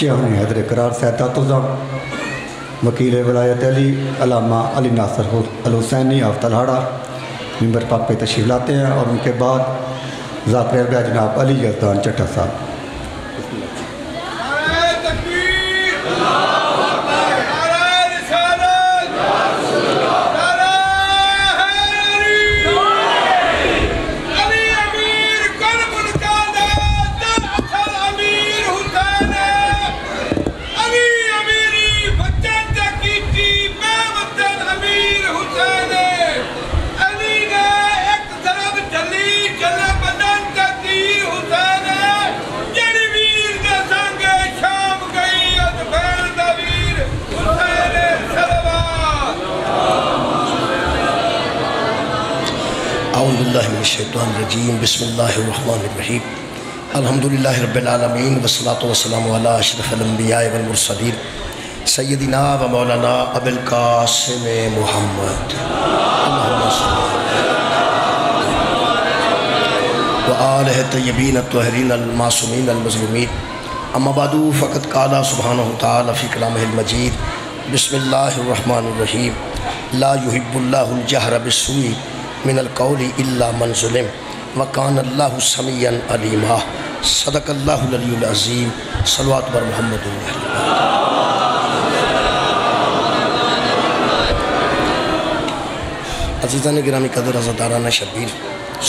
شیخ حیدر قرار سیدات الزم وکیل ولایت علی علامہ علی ناصر الحسینی آف تلہاڑا ممبر پاک پہ تشریف لاتے ہیں، اور ان کے بعد ذاکر اربعہ جناب علی یزدان چٹھا صاحب۔ اعوذ باللہ من الشیطان الرجیم، بسم اللہ الرحمن الرحیم، الحمدللہ رب العالمین، والصلاة والسلام علی اشرف الانبیاء والمرسلین، سیدنا و مولانا ابی القاسم محمد اللہم صلی و آلہ الطیبین الطاہرین المعصومین المظلومین، اما بعد فقد قال سبحانہ وتعالی فی کلامہ المجید، بسم اللہ الرحمن الرحیم، لا یحب اللہ الجہر بالسوء من القول الا من ظلم وکان اللہ سمیعا علیما، صدق اللہ العلی العظیم، صلوات بر محمد عزیزان گرامی قدر عزادارانہ شبیر،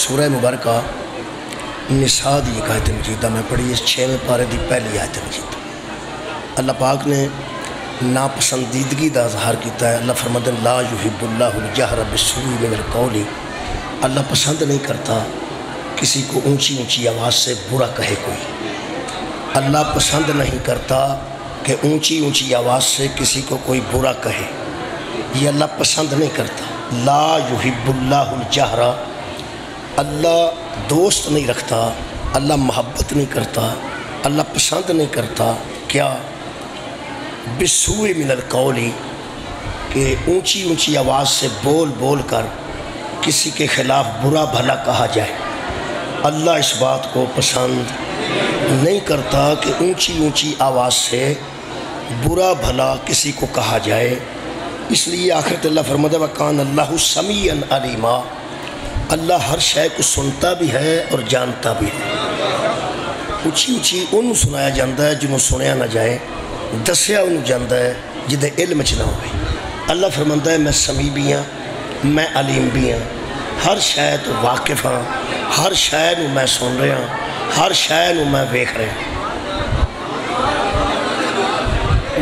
سورہ مبارکہ نساء دی ایک آیت مجیدہ میں پڑھی، اس 6ویں پارے دی پہلی آیت مجیدہ۔ اللہ پاک نے ناپسندیدگی دا اظہار کیتا ہے۔ اللہ فرماتے ہیں لا یحب اللہ الجہر بالسوء من القول، اللہ پسند نہیں کرتا کسی کو اونچی اونچی آواز سے برا کہے کوئی، اللہ پسند نہیں کرتا کہ اونچی اونچی آواز سے کسی کو کوئی برا کہے، یہ اللہ پسند نہیں کرتا۔ لا یحب اللہ الجہر، اللہ دوست نہیں رکھتا، اللہ محبت نہیں کرتا، اللہ پسند نہیں کرتا کیا؟ بالسوء من القول، کہ اونچی اونچی آواز سے بول بول کر کسی کے خلاف برا بھلا کہا جائے۔ اللہ اس بات کو پسند نہیں کرتا کہ اونچی اونچی آواز سے برا بھلا کسی کو کہا جائے۔ اس لیے آخرت اللہ فرماتا ہے وَكَانَ اللَّهُ سَمِيعًا عَلِيمًا، اللہ ہر شے کو سنتا بھی ہے اور جانتا بھی ہے۔ اونچی اونچی انہوں سنایا جاندہ ہے جنہوں سنیا نہ جائے، دسیا انہوں جاندہ ہے جدے علم چنا ہوئے۔ اللہ فرماتا ہے میں سمیع بھی ہاں، میں علیم بھی ہاں، ہر شے تو واقف ہاں، ہر شے نو میں سن رہا ہاں، ہر شے نو میں ویکھ رہا ہاں۔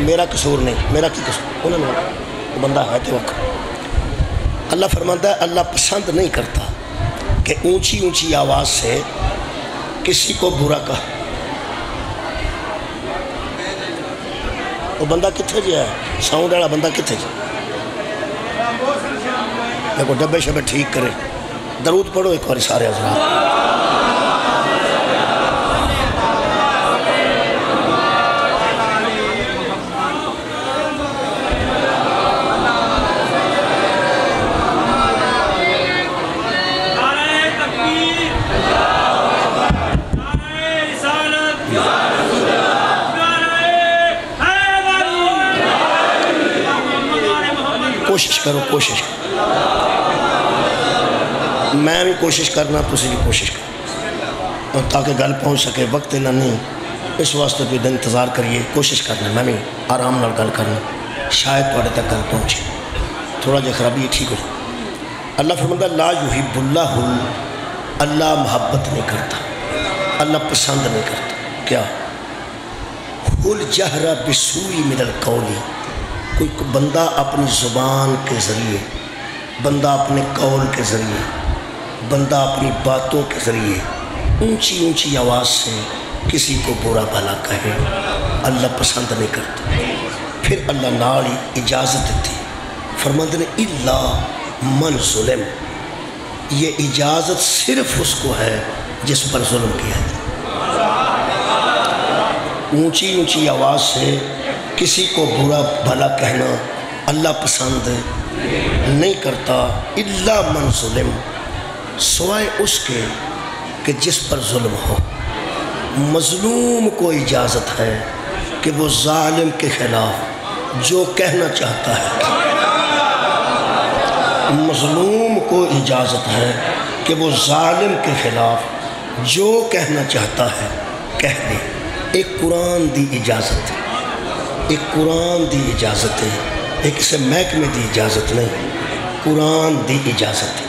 میرا قصور نہیں، میرا کی قصور، انہوں نے وہ بندہ ہے تو وقت۔ اللہ فرماتا ہے اللہ پسند نہیں کرتا کہ اونچی اونچی آواز سے کسی کو برا کہا۔ وہ بندہ کتھے جی ہے؟ ساؤنڈ والا بندہ کتھے جی؟ دیکھو ڈبے شبے ٹھیک کرے، درود پڑھو ایک بار سارے حضرات۔ کوشش کرو، کوشش کرو، میں بھی کوشش کرنا، تسی بھی کوشش کرو، اور تاکہ گل پہنچ سکے، وقت نہ نہیں، اس واسطے کوئی دن انتظار کریے، کوشش کرنا، میں بھی آرام نال گل کرنا، شاید توڑے تک گل پہنچے، تھوڑا جا خرابی ٹھیک ہو جائے۔ اللہ فرماتا ہے لا یحب اللہ، اللہ محبت نہیں کرتا، اللہ پسند نہیں کرتا کیا؟ الجہر بالسوء من القول، کوئی بندہ اپنی زبان کے ذریعے، بندہ اپنے قول کے ذریعے، بندہ اپنی باتوں کے ذریعے اونچی اونچی آواز سے کسی کو برا بھلا کہے، اللہ پسند نہیں کرتا۔ پھر اللہ نالی اجازت دیتی، فرماتے ہیں الا من ظلم، یہ اجازت صرف اس کو ہے جس پر ظلم کیا ہے۔ اونچی اونچی آواز سے کسی کو برا بھلا کہنا اللہ پسند نہیں کرتا، الا من ظلم، سوائے اس کے کہ جس پر ظلم ہو۔ مظلوم کو اجازت ہے کہ وہ ظالم کے خلاف جو کہنا چاہتا ہے، مظلوم کو اجازت ہے کہ وہ ظالم کے خلاف جو کہنا چاہتا ہے کہہ دے۔ ایک قرآن دی اجازت ہے، ایک قرآن دی اجازت ہے، ایک اسے محکمے دی اجازت نہیں، قرآن دی اجازت ہے۔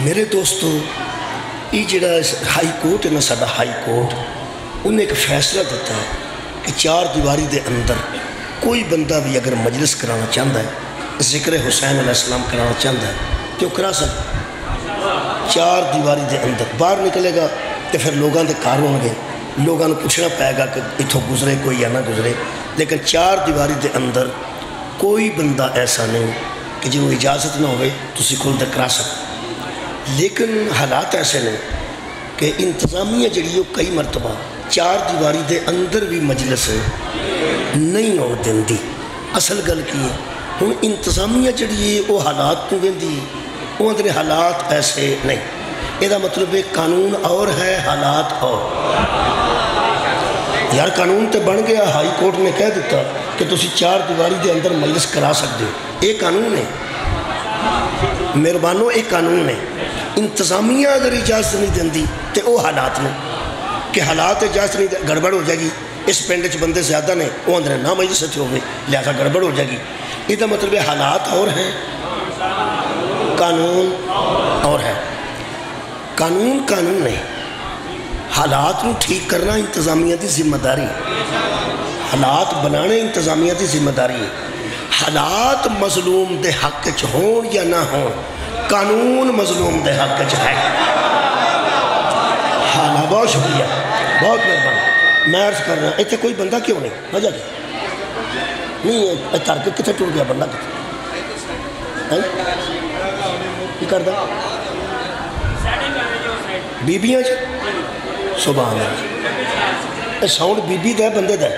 میرے دوستو، یہ جڑا ہائی کورٹ ہے نا، ساڈا ہائی کورٹ، انہیں ایک فیصلہ دیتا ہے کہ 4 دیواری دے اندر کوئی بندہ بھی اگر مجلس کرانا چاہتا ہے، ذکر حسین علیہ السلام کرانا چاہتا ہے تو وہ کرا سکتا۔ 4 دیواری دے اندر باہر نکلے گا تو پھر لوگوں دے کار ہوں گے، لوگوں کو پوچھنا پائے گا کہ اتھوں گزرے کوئی یا نہ گزرے، لیکن 4 دیواری دے اندر کوئی بندہ ایسا نہیں کہ جنہوں اجازت نہ ہوئے تسی کھل دے کرا سکتے۔ لیکن حالات ایسے نہیں کہ انتظامیہ جڑی کئی مرتبہ 4 دیواری دے اندر بھی مجلس نہیں ہو دیندی۔ اصل گل کی ہے ہوں انتظامیہ جڑی وہ حالات کو ویندی، وہ اندر حالات ایسے نہیں۔ یہ مطلب ہے قانون اور ہے، حالات اور۔ یار قانون تے بن گیا، ہائی کورٹ نے کہہ دیتا کہ تسی 4 دیواری دے اندر مجلس کرا سکتے ہو، یہ قانون ہے، مہربانو یہ قانون ہے۔ انتظامیہ اگر اجازت نہیں دیندی تو وہ حالات نے کہ حالات اجازت نہیں، گڑبڑ ہو جائے گی، اس پنڈ چ بندے زیادہ نے، وہ اندر نہ مجلس اچھے ہوئے، لہذا گڑبڑ ہو جائے گی۔ یہ مطلب ہے حالات اور ہیں، قانون اور ہے۔ قانون قانون ہے، حالات کو ٹھیک کرنا انتظامیہ دی ذمہ داری، حالات بنانے انتظامیہ دی ذمہ داری ہے۔ حالات مظلوم دے حق چ ہون یا نہ ہون، قانون مظلوم دے حق چ ہے۔ حالہ بہت شکریہ، بہت مہربانی۔ میں عرض کر رہا ہوں اتنے کوئی بندہ کیوں نہیں وجہ نہیں ترک کتنے ٹوٹ گیا بندہ کتنے کی کردا بیبیاں جی سبحان اللہ، ساؤنڈ بیبی دا بندے دا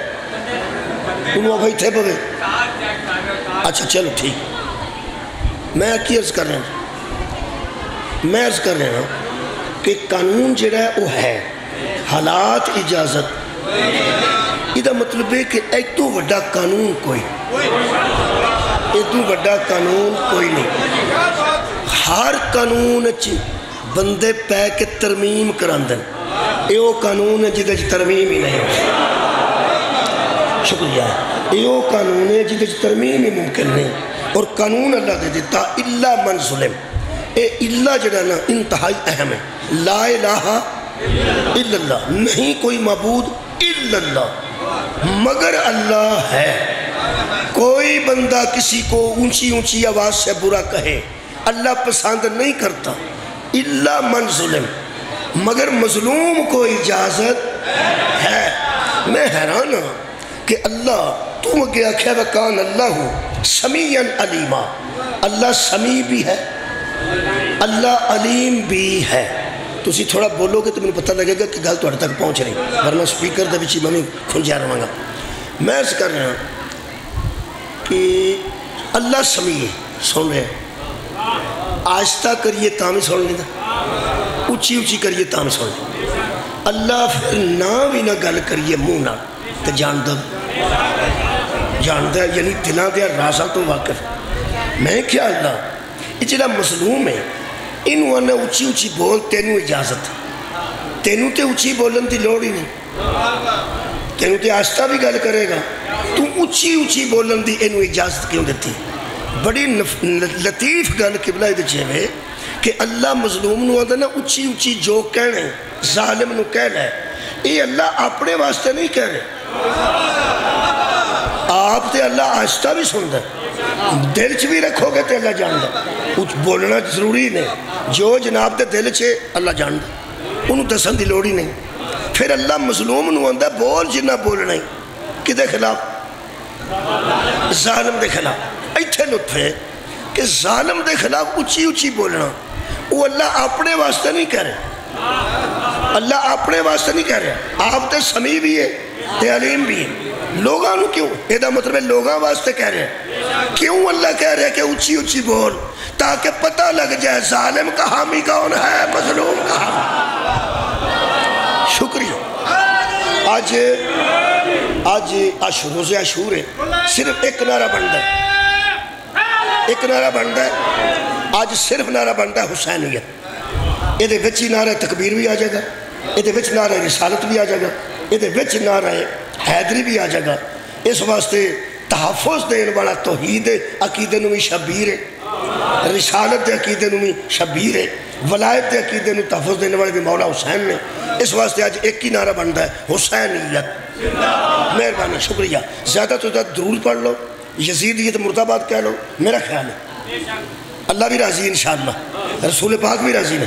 انہوں آگا اتھے پوے۔ اچھا چلو ٹھیک، میں کی عرض کر رہا ہوں، میں عرض کر رہا ہوں کہ قانون جڑا ہے وہ ہے، حالات اجازت۔ یہ مطلب ہے کہ ایک تو وڈا قانون کوئی، ایک تو وڈا قانون کوئی نہیں۔ ہر قانون بندے پہ کے ترمیم کراندن، یہ وہ قانون ہے جدہ ترمیم ہی نہیں ہو۔ شکریہ، یہ وہ قانون ہے جدہ ترمیم ہی ممکن نہیں، اور قانون اللہ دے دیتا الا من ظلم۔ اے اللہ جڑا نا انتہائی اہم ہے، لا الہ الا اللہ، نہیں کوئی معبود الا اللہ مگر اللہ ہے۔ کوئی بندہ کسی کو اونچی اونچی آواز سے برا کہے اللہ پسند نہیں کرتا، الا من ظلم، مگر مظلوم کو اجازت ہے۔ میں حیران ہوں کہ اللہ تو اگے آکھیا وکان اللہ سمیعا علیما، اللہ سمیع بھی ہے، اللہ علیم بھی ہے۔ تو اسی تھوڑا بولو گے تو مجھے پتہ لگے گا کہ گل تھوڑے تک پہنچ رہی، ورنہ سپیکر دے وچ میں کھنجا رہا گا۔ میں عرض کر رہا ہوں کہ اللہ سمیع سن رہے ہیں، آہستہ کریے تاں بھی سن لینا، اچھی اچھی کریے تاں بھی سن لینا۔ اللہ پھر نہ بھی نہ گل کریے منہ نہ تو جاندہ یعنی دلاں دیا رازاں تو واقف۔ میں کیا اللہ یہ جڑا مظلوم ہے انہوں آنا اچھی اچھی بول، تینوں اجازت ہے، تینوں تے اچھی بولن دی لوڑ ہی نہیں، تینوں تے آہستہ بھی گل کرے گا، تو اچھی اچھی بولن دی انہوں اجازت کیوں دیتی؟ بڑی لطیف گل قبلہ دے ہے کہ اللہ مظلوم نو آدھا نا اچھی اچھی جو کہنے ظالم نو کہنا ہے، یہ اللہ اپنے واسطے نہیں کہہ رہے، آپ تے اللہ آہستہ بھی سن دے، دل چ بھی رکھو گے تے اللہ جان دے، کچھ بولنا ضروری نہیں، جو جناب دے دل چ اللہ جان دے، انہوں دسن دی لوڑی نہیں۔ پھر اللہ مظلوم نو آدھا بول جنہ بولنا ہی کدے خلاف؟ ظالم دے خلاف۔ ایتھے لطف ہے کہ ظالم دے خلاف اچھی اچھی بولنا وہ اللہ اپنے واسطے نہیں کہہ رہے، اللہ اپنے واسطے نہیں کہہ رہے، آپ تے سمیع بھی ہے تے علیم بھی ہے۔ لوگاں نو کیوں؟ یہ مطلب ہے لوگاں واسطے کہہ رہے ہیں۔ کیوں اللہ کہہ رہے ہیں کہ اچھی اچھی بول؟ تاکہ پتہ لگ جائے ظالم کا حامی کون ہے، مظلوم کا حامی۔ شکریہ۔ آج آج روز عاشور ہے، صرف ایک نعرہ بنتا ہے، ایک نعرہ بنتا ہے آج، صرف نعرہ بنتا ہے حسینیت۔ یہ وچ نعرہ تکبیر بھی آ جائے گا، یہ وچ نعرہ رسالت بھی آ جائے گا، یہ وچ نعرہ حیدری بھی آ جائے گا۔ اس واسطے تحفظ دین والا توحید عقیدے نو بھی شبیر ہے، رسالت دے عقیدے نو بھی شبیر ہے، ولایت دے عقیدے نو تحفظ دینے والے بھی مولا حسین نے۔ اس واسطے آج ایک ہی نعرہ بنتا ہے حسینیت۔ مہربانی، شکریہ۔ زیادہ تو زیادہ درود پڑھ لو، یزیدیت مرد آباد کہہ لو، میرا خیال ہے اللہ بھی راضی ہے انشاءاللہ، رسول پاک بھی راضی نے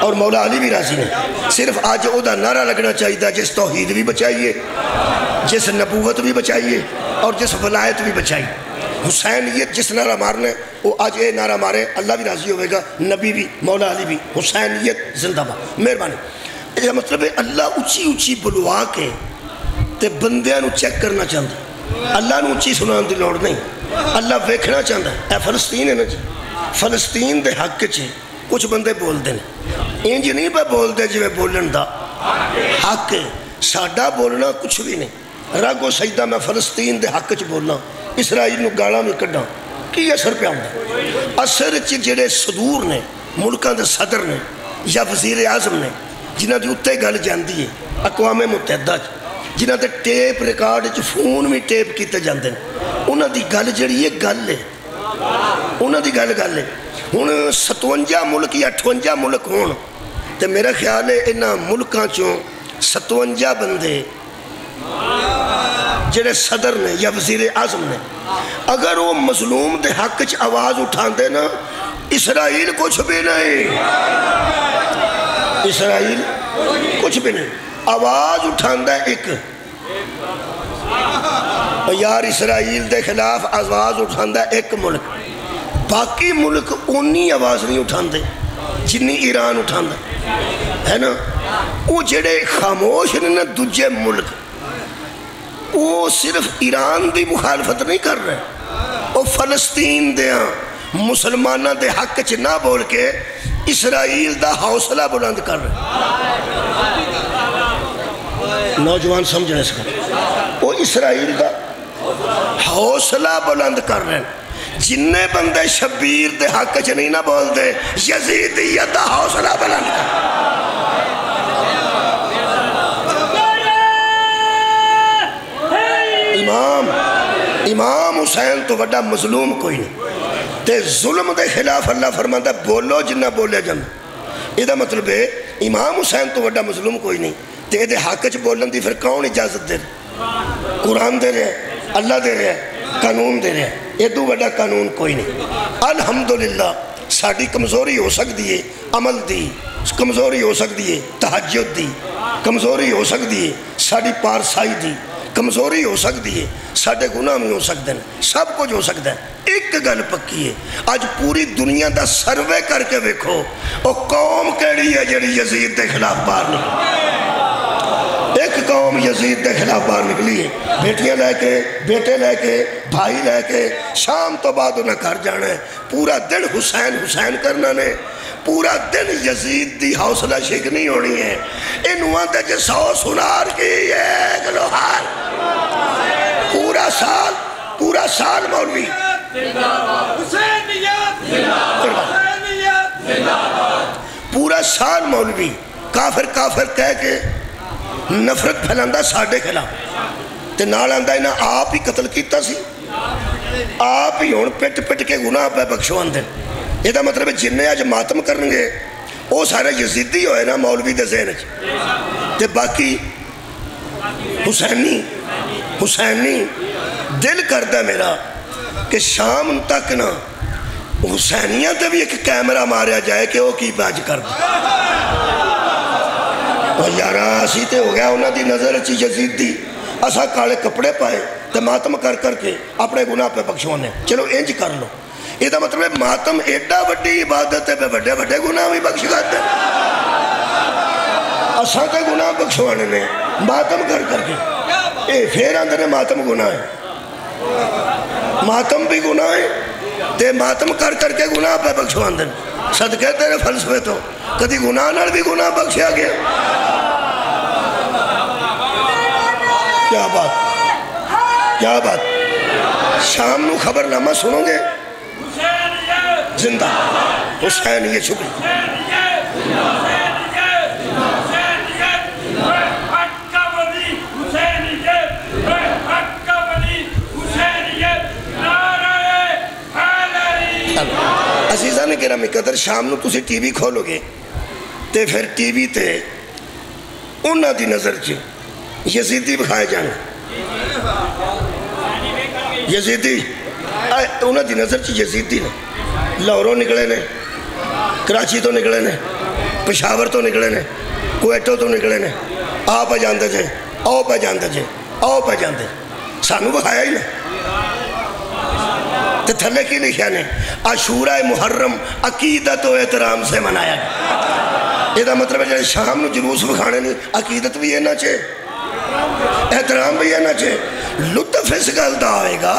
اور مولا علی بھی راضی نے۔ صرف آج او دا نعرہ لگنا چاہیے جس توحید بھی بچائیے، جس نبوت بھی بچائیے اور جس ولایت بھی بچائیے۔ حسینیت جس نعرہ مارنے وہ آج اے نعرہ مارے، اللہ بھی راضی ہوئے گا، نبی بھی، مولا علی بھی۔ حسینیت زندہ باد۔ مہربانی۔ یہ مطلب ہے اللہ اچھی اچھی بلوا کے تے بندیاں نو چیک کرنا چاہتا ہے، اللہ نو اچھی سنان دی لوڑ نہیں، اللہ ویکھنا چاہتا ہے۔ اے فلسطین ہے نا جی، فلسطین دے حق چے کچھ بندے بول دے انج نہیں پہ بول دے جی بولن دا حق ہے، ساڈا بولنا کچھ بھی نہیں۔ راگو سجدہ میں فلسطین دے حق چ بولنا، اسرائیل نو گالاں بھی کڈاں، کی اثر پہ آؤں؟ اثر چ جڑے صدور نے، ملکاں دے صدر نے یا وزیر اعظم نے، جنہاں دی اتے گل جاندی ہے اقوام متحدہ جنہاں دے ٹیپ ریکارڈ چ فون بھی ٹیپ کیتے جاندے ہیں، انہاں دی گل جڑی ہے گل ہے، انہاں دی گل ہے۔ ہن 57 ملک یا 58 ملک ہون تے میرا خیال ہے انہاں ملکاں چوں 57 بندے جڑے صدر نے یا وزیر اعظم نے، اگر وہ مظلوم دے حق چ آواز اٹھان دے نا، اسرائیل کچھ بھی نہیں، اسرائیل کچھ بھی نہیں۔ آواز اٹھان دے ایک یار، اسرائیل دے خلاف آواز اٹھان دے ایک ملک، باقی ملک اونی آواز نہیں اٹھان دے جنی ایران اٹھان دے ہے نا۔ وہ جڑے خاموش نے نا دوجے ملک، وہ صرف ایران دی مخالفت نہیں کر رہے، وہ فلسطین دے مسلمانہ دے حق چ نہ بول کے اسرائیل دا حوصلہ بلند کر رہے۔ نوجوان سمجھنے سے وہ اسرائیل دا حوصلہ بلند کر رہے ہیں۔ جننے بندے شبیر دے حق چ نہیں نہ بول دے، یزیدیت دا حوصلہ بلند کر رہے ہیں۔ امام حسین تو وڈا مظلوم کوئی نہیں، تے ظلم دے خلاف اللہ فرماتا ہے بولو جنہ بولے جن۔ یہ دا مطلب ہے امام حسین تو وڈا مظلوم کوئی نہیں، تے یہ دے حق چ بولن دی پھر کون اجازت دے رہے؟ قرآن دے رہے ہیں، اللہ دے رہے ہیں، قانون دے رہے ہیں، یہ دو وڈا قانون کوئی نہیں۔ الحمدللہ ساڑی کمزوری ہو سکتی ہے عمل دی، کمزوری ہو سکتی ہے تہجد دی، کمزوری ہو سکتی ہے ساڑی پارسائی دی، کمزوری ہو سکتی ہے، ساڑھے گناہ میں ہو سکتے ہیں، سب کچھ ہو سکتا ہے۔ ایک گل پکی ہے، آج پوری دنیا دا سروے کر کے ویکھو وہ قوم کیڑی ہے جڑی یزید دے خلاف باہر نکلی۔ ایک قوم یزید دے خلاف باہر نکلی ہے، بیٹیاں لے کے، بیٹے لے کے، بھائی لے کے، شام تو بعد انہیں گھر جانا ہے، پورا دن حسین حسین کرنا نے، پورا دن یزید دی حوصلہ شک نہیں ہونی ہے۔ انہوں نے جو 100 سنار کی ایک لوہار، پورا سال مولوی پورا سال مولوی کافر کافر کہہ کے نفرت پھیلاندہ ساڑھے خلاف تے نال آندہ انہاں آپ ہی قتل کیتا سی، آپ ہی ہون پٹ پٹ کے گناہ پہ بخشوان دیں۔ یہ دا مطلب ہے جنہیں آج ماتم کرنگے وہ سارے یزیدی ہوئے نا مولوی دے ذہن تے باقی حسینی دل کردہ میرا کہ شام تک نا حسینیاں تے بھی ایک کیمرہ ماریا جائے کہ وہ کی باج کر دے۔ اور یارا اسی تے ہو گیا انہاں دی نظر اچھی یزیدی، اسا کالے کپڑے پائے تے ماتم کر کر کے اپنے گناہ پہ بخشوانے، چلو انج کر لو۔ یہ دا مطلب ہے ماتم ایڈا وڈی عبادت ہے پہ وڈے وڈے گناہ بھی بخش گاتے ہیں۔ اسا تے گناہ بخشوانے نے ماتم کر کر کے، اے پھر اندر ماتم گناہ ہے، ماتم بھی گناہ ہے تے ماتم کر کر کے گناہ پہ بخشوان دیں۔ صدقے تیرے فلسفے تو کدی گناہ نال بھی گناہ بخشیا گیا، کیا بات کیا بات، شام نو خبر نامہ سنو گے زندہ حسین یہ شکر عزیزہ نے گرامی قدر شام نو تسی ٹی وی کھولو گے تے پھر ٹی وی تے انہاں دی نظر چ یزیدی بکھائے جانے یزیدی انہاں دی نظر چ یزیدی نے لاہوروں نکلے نے کراچی تو نکلے نے پشاور تو نکلے نے کویٹوں تو نکلے نے آ پہ جاندے جے آؤ پہ جاندے جے آؤ پہ جاندے سانو بکھایا ہی نہیں تے تھلے کی لکھیا نے عاشورہ محرم عقیدت و احترام سے منایا گیا یہ دا مطلب ہے شام نو جلوس بکھانے نہیں عقیدت بھی یہ نہ چاہے احترام بھی یہ نہ چاہے لطف اس گل دا آئے گا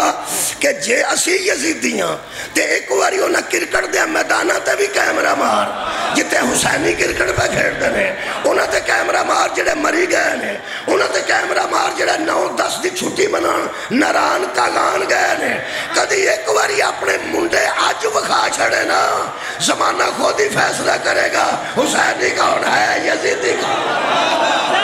کہ جے اسی یزیدیاں تے ایک واری انہاں کرکٹ دے میدانہ تے بھی کیمرہ مار جتے حسینی کرکٹ پہ کھیڑ دے انہاں تے کیمرہ مار جڑے مری گئے نے انہاں تے کیمرہ مار جڑے 9-10 دی چھٹی منان نران کاغان گئے نے کدی ایک واری اپنے منڈے آج وکھا چھڑے نا زمانہ خود ہی فیصلہ کرے گا حسینی کون ہے یزیدی کون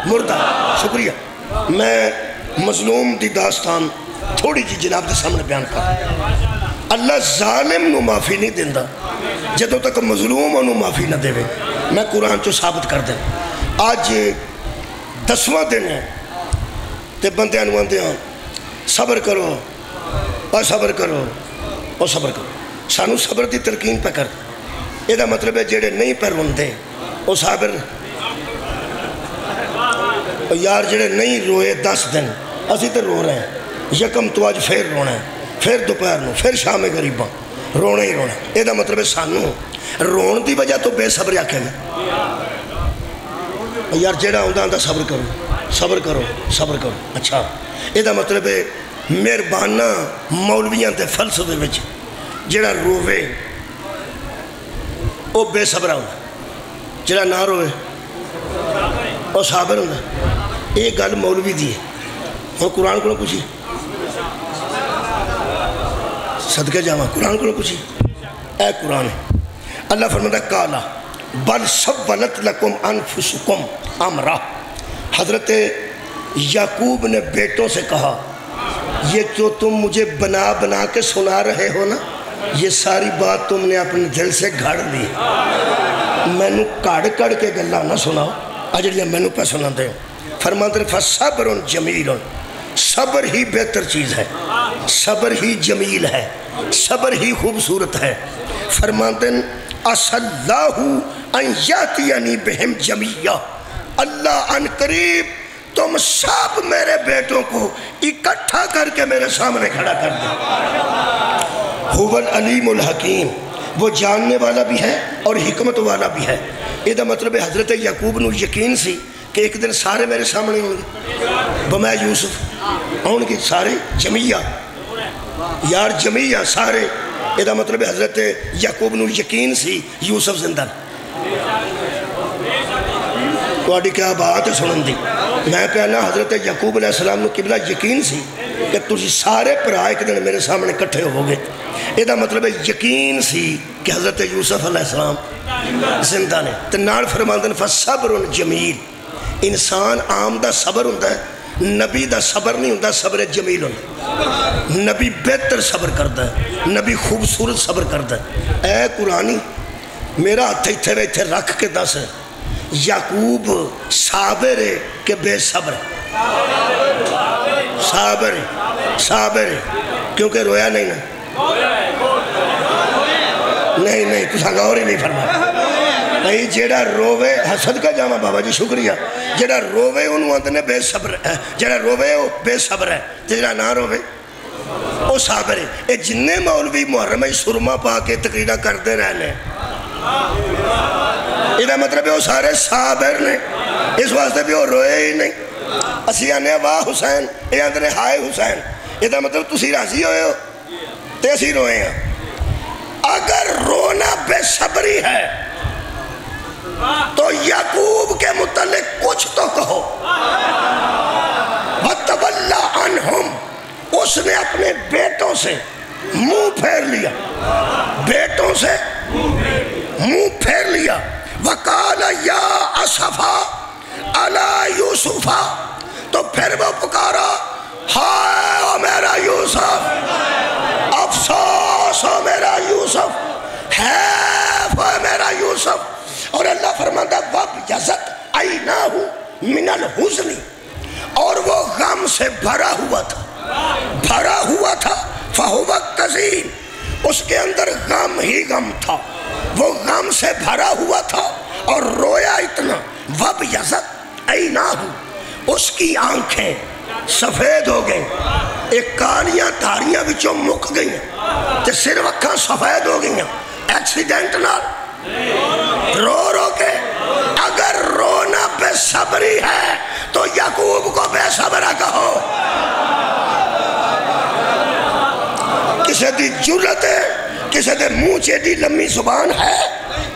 مردہ شکریہ میں مظلوم دی داستان تھوڑی جی جناب دے سامنے بیان کر اللہ ظالم نو معافی نہیں دیندہ جدوں تک مظلوم انو معافی نہ دے میں قرآن چو ثابت کر دیں آج 10واں دن ہے تے بندے انواندے ہیں صبر کرو اور صبر کرو اور صبر کرو سانو صبر دی ترکین پہ کر یہ دا مطلب ہے جڑے نہیں پر روندے وہ صابر یار جڑے نہیں روئے 10 دن اسی تے رو رہے ہیں یکم تو آج پھر رونا ہے پھر دوپہر نو پھر شام غریباں رونا ہی رونا یہ دا مطلب ہے سانو رون دی وجہ تو بے صبر آکھے میں یار جڑا ہوندہ آندہ صبر کرو صبر کرو صبر کرو اچھا یہ دا مطلب ہے مہربانہ مولویاں تے فلسفے وچ جڑا روے وہ بے صبر ہوندہ جڑا نہ روے وہ صابر ہوندہ ایک گل مولوی دی ہے اور قرآن کو پوچھی صدقہ جاما قرآن کو پوچھی اے قرآن ہے اللہ فرماتا کالا بل سولت لکم انفسکم امرہ حضرت یعقوب نے بیٹوں سے کہا یہ جو تم مجھے بنا بنا کے سنا رہے ہو نا یہ ساری بات تم نے اپنے دل سے گھڑ لی میں نو کڑ کڑ کے گلہ نہ سناؤ اجڑیاں میں نو پہ سنا دیں فرماتے ہیں فصبر جمیل صبر ہی بہتر چیز ہے صبر ہی جمیل ہے صبر ہی خوبصورت ہے فرماتے ہیں اسَلَّهُ ان یاتینی بہم جمیعہ اللہ ان قریب تم سب میرے بیٹوں کو اکٹھا کر کے میرے سامنے کھڑا کر دیں هُوَ العلیم الحکیم وہ جاننے والا بھی ہے اور حکمت والا بھی ہے یہ دا مطلب ہے حضرت یعقوب نو یقین سی کہ ایک دن سارے میرے سامنے ہوں گے بمائے یوسف ہوں گے سارے جمیعہ یار جمیعہ سارے یہ دا مطلب ہے حضرت یعقوب نو یقین سی یوسف زندہ تو آڈی کیا بات ہے سنن دی میں کہنا حضرت یعقوب علیہ السلام نو قبلہ یقین سی کہ تجھے سارے پرا ایک دن میرے سامنے کٹھے ہو گے یہ دا مطلب ہے یقین سی کہ حضرت یوسف علیہ السلام زندہ نے تنار فرماندن فصبر جمیل انسان عام دا صبر ہوندہ ہے نبی دا صبر نہیں ہوندہ صبر جمیل ہوندہ نبی بہتر صبر کردہ ہے نبی خوبصورت صبر کردہ ہے اے قرآنی میرا ہتھے تھے بیٹھے رکھ کے دس ہے یعقوب صابر ہے کہ بے صبر ہے صابر ہے صابر ہے کیونکہ رویا نہیں نا نہیں تو سنگا ہی نہیں فرمایا نہیں جیڑا روے حسد کا جامع بابا جی شکریہ جیڑا روے انہوں اندنے بے صبر ہے جیڑا روے وہ بے صبر ہے جیڑا نہ روے وہ صابر ہے اے جننے مولوی محرم سرما پا کے تقریرہ کردے رہنے یہ مطلب ہے وہ سارے صابر نے اس واسطے بھی وہ روئے ہی نہیں اسی آنے واہ حسین یہ اندنے ہائے حسین یہ مطلب تسی راضی ہوئے ہو تے اسی روئے ہیں اگر رونا بے صبری ہے تو یعقوب کے متعلق کچھ تو کہو سے منہ پھیر لیا، بیٹوں سے منہ پھیر لیا۔ وَقَالَ يَا أَسَفَا عَلَى يُوسُفَ، تو پھر وہ پکارا ہائے او میرا یوسف، افسوس او میرا یوسف، حیف او میرا یوسف۔ اور اللہ فرماتا وَابْيَضَتْ عَيْنَاهُ مِنَ الْحُزْنِ، اور وہ غم سے بھرا ہوا تھا، فَهُوَ كَظِيمٌ، اس کے اندر غم ہی غم تھا، وہ غم سے بھرا ہوا تھا اور رویا اتنا۔ وَابْيَضَتْ عَيْنَاهُ، اس کی آنکھیں سفید ہو گئیں، ایک کالیاں دھاریاں بچوں مک گئیں تے صرف اکھاں سفید ہو گئیں، ایکسیڈنٹ نال رو رو کے۔ اگر رونا بے صبری ہے تو یعقوب کو بے صبرہ کہو۔ کسے دی جرت ہے، کسے دے منہ چیڈی لمبی زبان ہے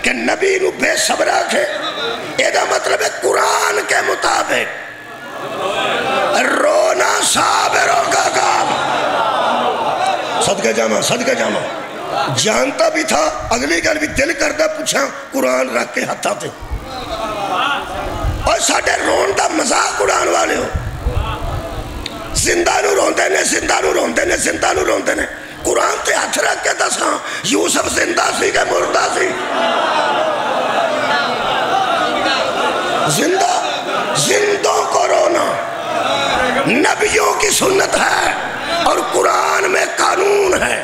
کہ نبی نو بے صبرہ کے، ایدہ مطلب ہے قرآن کے مطابق رونا صابروں کا کام۔ صدقہ جامع جانتا بھی تھا، اگلی گل بھی دل کردہ پوچھا قرآن رکھ کے ہتھا تھے، اور ساڑھے رون دا مذاق اڑان والے ہو، زندہ نو روندے نے قرآن تے ہاتھ رکھ کے دساں یوسف زندہ سی کہ مردہ سی؟ زندوں کو رونا نبیوں کی سنت ہے اور قرآن میں قانون ہے۔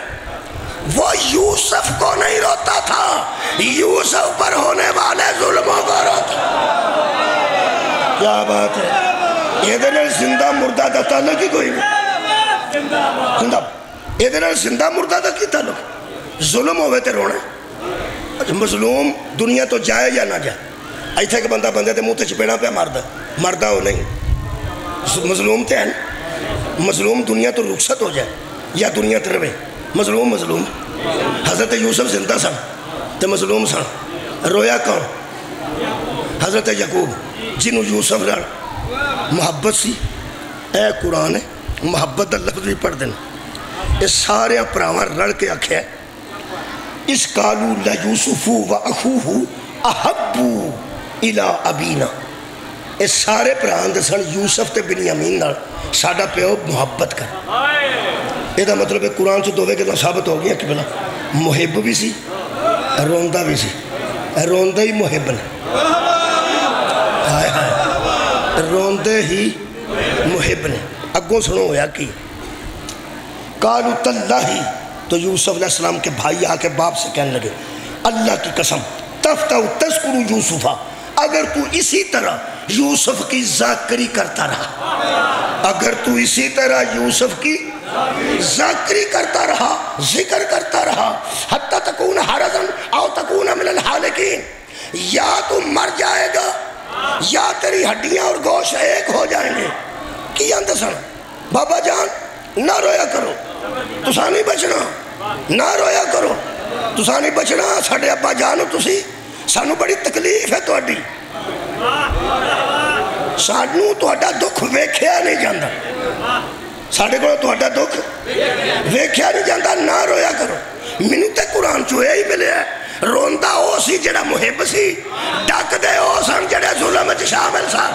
وہ یوسف کو نہیں روتا تھا، یوسف پر ہونے والے ظلموں کو روتا۔ کیا بات ہے، یہ دن زندہ مردہ دا تعلق ہی کوئی نہیں، یہ دن زندہ مردہ دا کی تعلق؟ ظلم ہوئے تے رونا، مظلوم دنیا تو جائے یا نہ جائے، ایتھے کہ بندہ تے منہ تے چپیڑا پہ مردہ ہو نہیں، مظلوم تے ہیں، مظلوم دنیا تو رخصت ہو جائے یا دنیا تے روے، مظلوم حضرت یوسف زندہ سن تے مظلوم سن، رویا کون؟ حضرت یعقوب جنہوں یوسف لڑ محبت سی۔ اے قرآن ہے محبت دا لفظ بھی پڑھ دینا، اس سارے پراواں رڑ کے آکھے اس قالوا لَيُوسُفُ وَأَخُوهُ أَحَبُّ إِلَىٰ أَبِينَا، اس سارے پران دسن یوسف تے بنیامین نال ساڈا پیو محبت کر۔ یہ دا مطلب ہے قرآن سے دوے کے ثابت ہو گیا کہ بلا محب بھی سی روندہ بھی سی، روندہ ہی محب نے، روندے ہی محب نے۔ اگوں سنو ہویا کی قالوا تاللہ، تو یوسف علیہ السلام کے بھائی آ کے باپ سے کہنے لگے اللہ کی قسم تفتح تذکر یوسفہ، اگر تو اسی طرح یوسف کی ذاکری کرتا رہا، اگر تو اسی طرح یوسف کی ذاکری کرتا رہا، ذکر کرتا رہا، حتی تکون حرزن او تکون من الحالکین، یا تو مر جائے گا یا تیری ہڈیاں اور گوشت ایک ہو جائیں گے۔ کی اندسن بابا جان نہ رویا کرو، تسا نہیں بچنا، نہ رویا کرو، تسا نہیں بچنا، ساڑھے ابا جانو تسی، سانو بڑی تکلیف ہے توڑی، سانو توڑا دکھ ویکھیا نہیں جاندہ، ساڑھے کو توڑا دکھ ویکھیا نہیں جاندہ، نہ رویا کرو۔ منو تے قرآن چوئے ہی ملے ہے، روندہ ہو سی جڑا محب سی، ڈاک دے ہو سن جڑا ظلم شامل سن،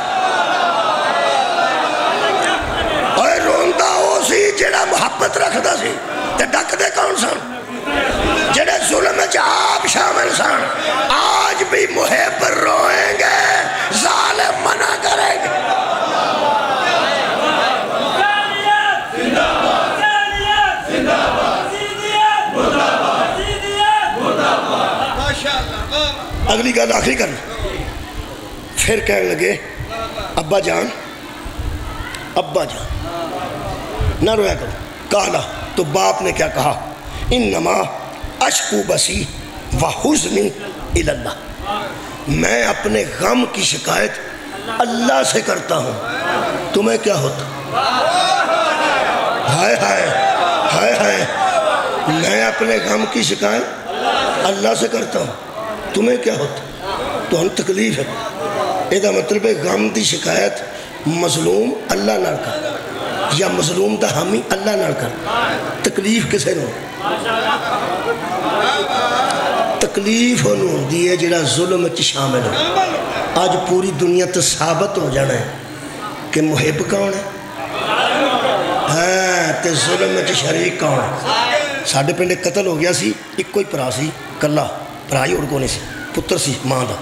اور روندہ ہو سی جڑا محبت رکھ دا سی، تے ڈاک دے کون سن جڑے ظلم آپ شامل سن۔ آج بھی محب روئیں گے، ظالم منع کریں گے۔ اگلی گل آخری کرنا، پھر کہنے لگے ابا جان نہ رویا کرو۔ کہا تو باپ نے کیا کہا انما اشکو بسی وحزنی الی اللہ، میں اپنے غم کی شکایت اللہ سے کرتا ہوں، تمہیں کیا ہوتا؟ ہائے ہائے ہائے ہائے، میں اپنے غم کی شکایت اللہ سے کرتا ہوں، تمہیں کیا ہوتا؟ تو ہم تکلیف ہے، یہ دا مطلب ہے غم دی شکایت مظلوم اللہ نہ کر، یا مظلوم دا حامی اللہ نال کر تکلیف کسے نو تکلیف انہوں ہوندی ہے جڑا ظلم وچ شامل ہو آج پوری دنیا تے ثابت ہو جانا ہے کہ محب کون ہے ہاں تے ظلم وچ شریک کون ہے ساڈے پنڈ قتل ہو گیا سی ایک کوئی پرا سی کلا پرا ہی اور کوئی نہیں سی پتر سی ماں دا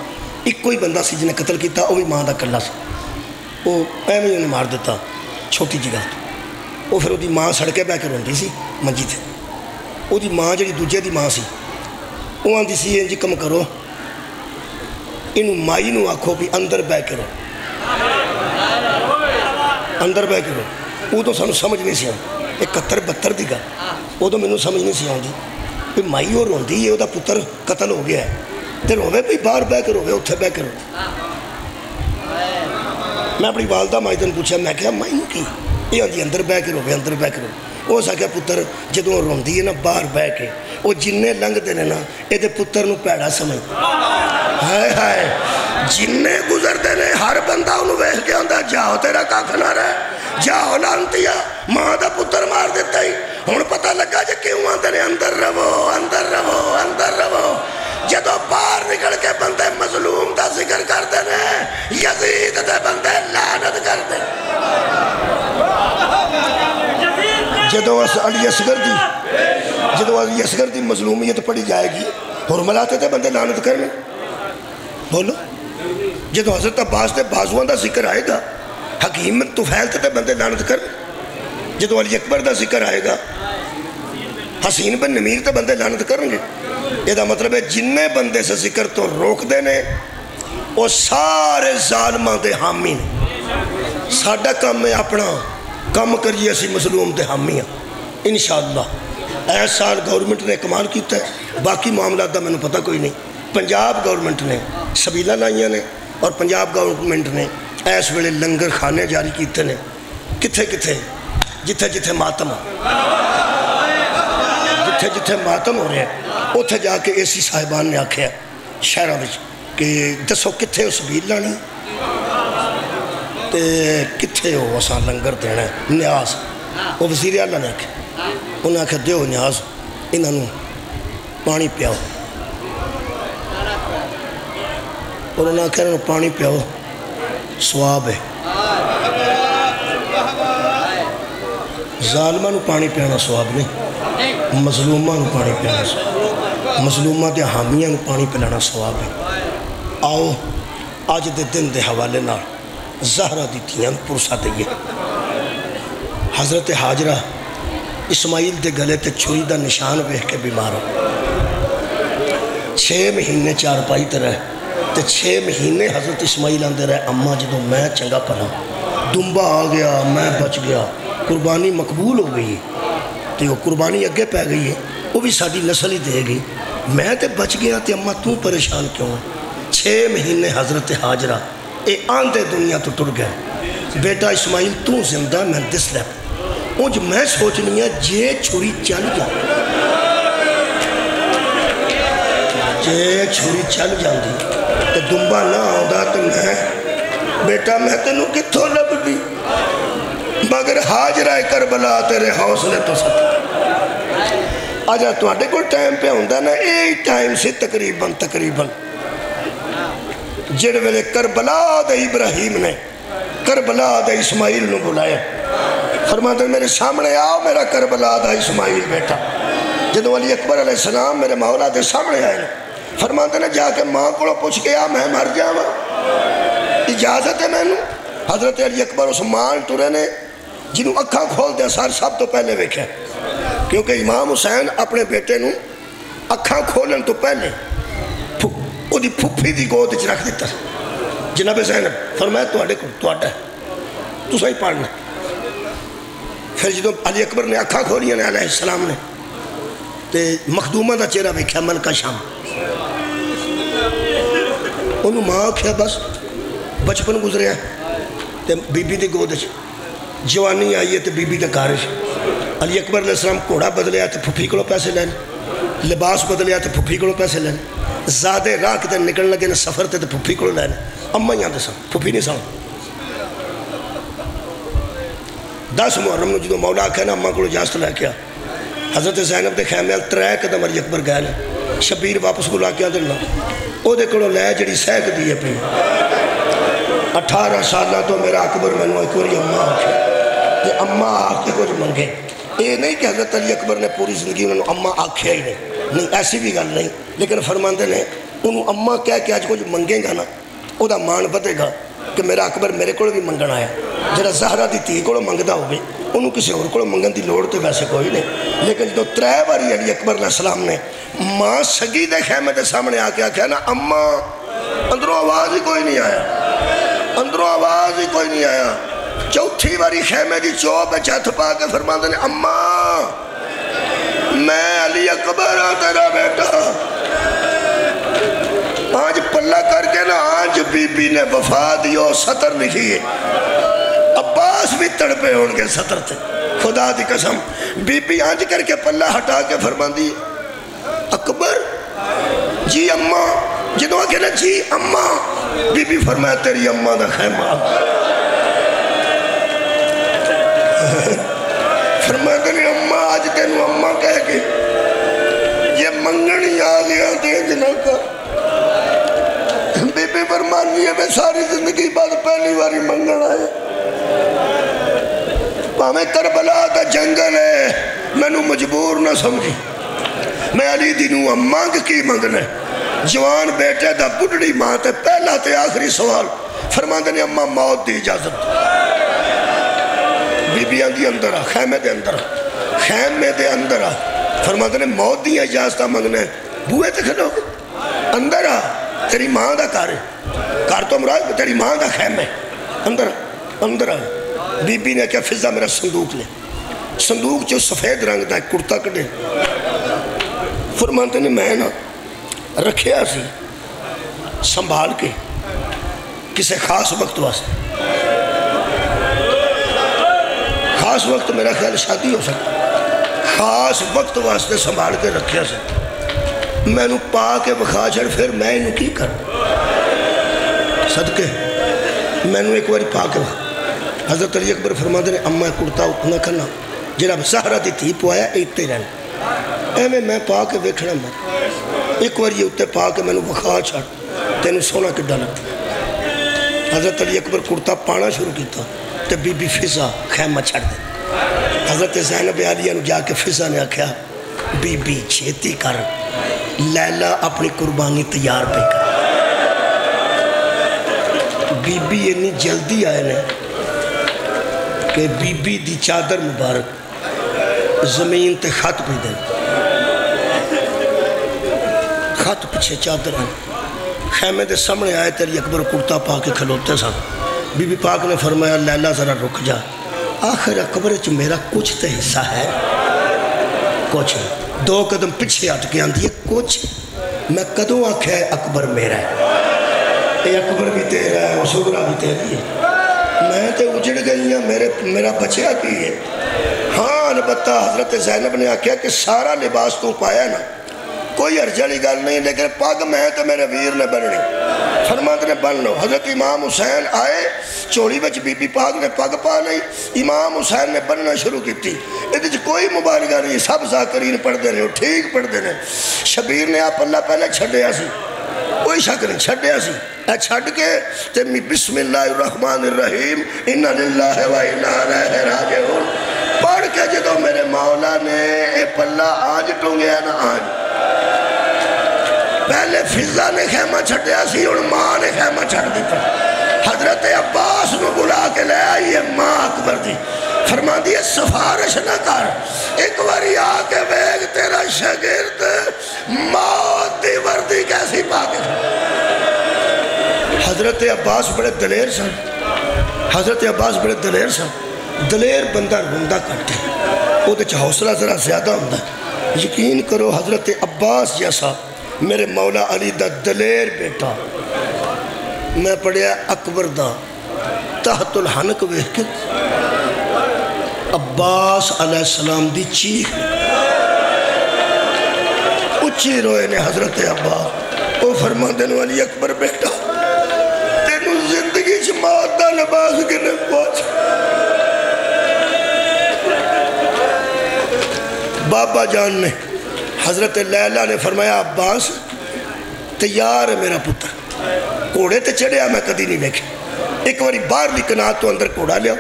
ایک کوئی بندہ سی جنہیں قتل کیتا وہ بھی ماں دا کلا سی وہ ایویں انہیں مار دیتا چھوٹی جگہ وہ پھر وہ دی ماں سڑکے بہ کے روندی سی منجی تھے وہ دی ماں جڑی دوجے دی ماں سی وہ آندی سی انجی کم کرو انہوں مائی نو آکھو بھی اندر بہ کے رو اندر بہ کے رو وہ تو سانو سمجھ نہیں سی آن 71-72 دی گا وہ تو مینوں سمجھ نہیں سی آن دی بھی مائی وہ روندی ہے وہ دا پتر قتل ہو گیا ہے تے روے بھی باہر بہ کے روے اتھے بہ کے رو میں اپنی والدہ ماجدن پوچھا میں کہا مائی کی یہ آندی اندر بہ کے روے اندر بہ کے رو وہ سا کہا پتر جدوں روندی ہے نا باہر بہ کے وہ جننے لنگ دینے نا اے دے پتر نو پیڑا سمجھ ہائے ہائے جننے گزر دینے ہر بندہ انہوں بیٹھ کے آندہ جاؤ تیرا کاکھ نہ رہے جاؤ لانتیا ماں دا پتر مار دیتا ہی ہون پتہ لگا جے کیوں آندے نے اندر رو اندر رو اندر رو جدو باہر نکل کے بندے مظلوم دا ذکر کر دینے یزید دے بندے لعنت کر دے جدو علی اصغر دی مظلومیت پڑھی جائے گی حرملاتے تھے بندے لعنت کرنے بولو جدو حضرت عباس دے بازوان دا ذکر آئے گا حکیم طفیل تے بندے لعنت کرنے جدو علی اکبر دا ذکر آئے گا حسین بن نمیر تے بندے لعنت کریں گے یہ دا مطلب ہے جننے بندے سے ذکر تو روک دینے وہ سارے ظالمہ دے حامی نے ساڑھا کام میں اپنا کام کریے اسی مظلوم دے حامی ہیں انشاءاللہ ایس سال گورنمنٹ نے کمال کیتا ہے باقی معاملات دا میں نے پتہ کوئی نہیں پنجاب گورنمنٹ نے سبیلہ لائیاں نے اور پنجاب گورنمنٹ نے ایس ویلے لنگر خانے جاری کیتے نے کتھے کتھے جتھے جتھے ماتم ہو جتھے جتھے ماتم ہو رہے ہیں اتھے جا کے ایسی صاحبان نے آکھیا شہرہ بچ کہ دسو کتھے ہو سبیل لانی تے کتھے ہو اساں لنگر دینا ہے نیاز وہ وزیر اعلیٰ نے آکھیا انہوں نے آکھیا دیو نیاز انہوں نے پانی پیاؤ اور انہوں نے آکھیا انہوں نے پانی پیاؤ سواب ہے ظالمہ نو پانی پیانا سواب نہیں مظلومہ نو پانی پیانا سواب مظلومہ دے حامیہ نو پانی پلانا سواب ہے آؤ آج دے دن دے حوالے نار زہرہ دی تھیاں پرسا دئیے حضرت حاجرہ اسماعیل دے گلے تے چھری دا نشان بیخ کے بیمار ہو 6 مہینے 4 پائی تے رہے تے 6 مہینے حضرت اسماعیل آندے رہے اماں جدو میں چنگا پڑھا دنبا آ گیا میں بچ گیا قربانی مقبول ہو گئی تے وہ قربانی اگے پہ گئی ہے وہ بھی ساڑھی نسل ہی دے گئی میں تے بچ گیا تے اماں تو پریشان کیوں 6 مہینے حضرت حاجرہ اے آندے دنیا تو ٹر گئے بیٹا اسماعیل تو زندہ میں دس لے اونج میں سوچنی ہے جے چھوڑی چل جا جے چھوڑی چل جان دی تے دنبا نہ آدھا تو میں بیٹا میں تینوں کتھوں لب دی مگر حاجرہ کربلا تیرے حوصلے تو سکتا آجا تو آٹے کو ٹائم پہ ہوندہ نا ایک ٹائم سے تقریباً جڑ ویلے کربلا دے ابراہیم نے کربلا دے اسماعیل نے بلایا فرماتے میرے سامنے آؤ میرا کربلا دا اسماعیل بیٹا جدو علی اکبر علیہ السلام میرے مولا دے سامنے آئے فرماتے نے جا کے ماں کو پوچھ کے آ میں مر جاواں اجازت ہے میں نے حضرت علی اکبر عثمان ٹورے نے جنہوں اکھاں کھول دیا سب تو پہلے ویکھے کیونکہ امام حسین اپنے بیٹے نوں اکھاں کھولن تو پہلے وہ دی پھپھی دی گود وچ رکھ دیتا جناب زینب فرمایا تواڈے کو تواڈا ہے تساں ہی پڑھنا پھر جدوں علی اکبر نے اکھاں کھولیاں نے علیہ السلام نے تے مخدومہ دا چہرہ ویکھیا ملکہ شام انہوں ماں آکھیا بس بچپن گزریا تے بی بی دی گود وچ جوانی آئی ہے تے بی بی دا کارش علی اکبر علیہ السلام کوڑا بدلیا تے پھپھی کو پیسے لین لباس بدلیا تے پھپھی کو پیسے لین زیادہ راہ کتے نکل لگے نے سفر تے پھپھی کو لین اماں ہی آندے سن پھپھی نہیں سن 10 محرم جدو مولا آکھا نا اماں کو اجازت لے کے حضرت زینب دے خیمے 3 قدم علی اکبر گئے نے شبیر واپس کو لا کے دلنا او دے کڑو لے جڑی سیک دیئے پہ 18 سالہ تو میرا اکبر میں نے ایک وری اماں آکھے کہ اماں آکھے کچھ منگے یہ نہیں کہ حضرت علی اکبر نے پوری زندگی انہوں نے اماں آکھے ہی نہیں ایسی بھی گل نہیں لیکن فرماندے نے انہوں اماں کہہ کے آج کچھ منگیں گا نا او دا مان بدے گا کہ میرا اکبر میرے کو بھی منگنا آیا جڑا زہرہ دی تھی کو منگدا ہوگی انہوں کسی اور کو منگن دی لوڑ تو ویسے کوئی نہیں لیکن جو 3 باری علی اکبر علیہ السلام نے ماں سگی دے خیمے دے سامنے آ کے آکھیا نا اماں اندروں آواز ہی کوئی نہیں آیا اندروں آواز ہی کوئی نہیں آیا 4تھی باری خیمے دی چوب چتھ پا کے فرماندے نے اماں میں علی اکبر ہوں تیرا بیٹا آج پلہ کر کے نا آج بی بی نے وفا دیو سطر لکھی ہے عباس بھی تڑپے ہون کے سطر تھے خدا دی قسم بی بی آج کر کے پلہ ہٹا کے فرمان دی اکبر جی اماں جنہوں آگے نا جی اماں بی بی فرمایا تیری اماں دا خیمہ فرمایا تیری اماں آج تینوں اماں کہہ کے یہ منگنی آگیا دے جنہ کا بی بی فرمانی ہے میں ساری زندگی بعد پہلی باری منگنا ہے میں کربلا دا جنگل ہے میں نو مجبور نہ سمجھی میں علی دینوں مانگ کی منگنا ہے جوان بیٹے دا بڑھڑی ماں تے پہلا تے آخری سوال فرماندے نے اماں موت دی اجازت بی بی آن دی اندر آ خیمے دے اندر آ فرماندے نے موت دی اجازت منگنا ہے بوئے تے کھلو اندر آ تیری ماں دا کار ہے کار تو مراد تیری ماں دا خیمے اندر آ بی بی نے کیا فضا میرا صندوق لے صندوق جو سفید رنگ دا ایک کرتا کڑے فرماتے نے میں نا رکھیا سی سنبھال کے کسے خاص وقت واسطے خاص وقت میرا خیال شادی ہو سکتا خاص وقت واسطے سنبھال کے رکھیا سی میں نو پا کے بخا چھڑ پھر میں انہوں کی کر صدقے میں نو ایک باری پا کے بخا حضرت علی اکبر فرماتے نے اماں کرتا اتنا کرنا جناب زہرہ دی تھی پوایا ایتے رہنا اے میں پا کے بیکھنا مر ایک بار یہ اتے پا کے میں نو بخا چھڑ تینوں سونا کڈا لگتا حضرت علی اکبر کرتا پانا شروع کیتا تے بی بی فضا خیمہ چھڑ دے حضرت زینب عالیہ نو جا کے فضا نے آکھیا بی بی چھیتی کر لیلہ اپنی قربانی تیار پہ کر بی بی اتنی جلدی آئے نے کہ بی بی دی چادر مبارک زمین تے خط پہ دے خط پچھے چادر آئے خیمے دے سامنے آئے تیری اکبر کرتا پا کے کھلوتے سا بی بی پاک نے فرمایا لیلہ ذرا رک جا آخر اکبر چ میرا کچھ تے حصہ ہے کچھ 2 قدم پچھے ہٹ کے آندھی ہے کچھ میں کدوں آکھا ہے اکبر میرا ہے اے اکبر بھی تیرا ہے سغرا بھی تیری ہے میں تے اجڑ گئی ہیں میرا بچیا کی ہے ہاں البتہ حضرت زینب نے آکھیا کہ سارا لباس تو پایا نا کوئی ارجلی گل نہیں لیکن پاگ میں تو میرے ویر نے بننی فرماتے نے بن لو حضرت امام حسین آئے چوڑی بچ بی بی پاک نے پاگ پا نہیں امام حسین نے بننا شروع کی تھی ادھے کوئی مبارکہ نہیں سب ذاکرین پڑھ دے رہے ہو ٹھیک پڑھ دے رہے شبیر نے آپ اللہ پہلے چھڑے آسی کوئی شک نہیں چھڑے آسی اے چھڑ کے تیمی بسم اللہ الرحمن الرحیم انہا للہ و انہا علیہ راجعون پڑھ کے جدو میرے مولا نے اے پلہ آج ٹونگیا نا آج پہلے فضا نے خیمہ چھڑیا سی اور ماں نے خیمہ چھڑ دیتا حضرت عباس نو بلا کے لے آئی ہے ماں اکبر دی فرما دیئے سفارش نہ کر ایک باری آکے بیگ تیرا شاگرد موت دی وردی کیسی پاک حضرت عباس بڑے دلیر سن حضرت عباس بڑے دلیر سن دلیر بندہ رندہ کرتے وہ دے حوصلہ ذرا زیادہ ہوندہ یقین کرو حضرت عباس جیسا میرے مولا علی دا دلیر بیٹا میں پڑھیا اکبر دا تحت الحنک وحکت عباس علیہ السلام دی چیخ اچھی روئے نے حضرت عباس وہ فرما دینو علی اکبر بیٹا تینو زندگی چھ موت دا لباس کے نے پہنچ بابا جان نے حضرت لیلہ نے فرمایا عباس تیار ہے میرا پتر گھوڑے تے چڑھیا میں کدی نہیں دیکھے ایک باری باہر لی کنات تو اندر گھوڑا لیا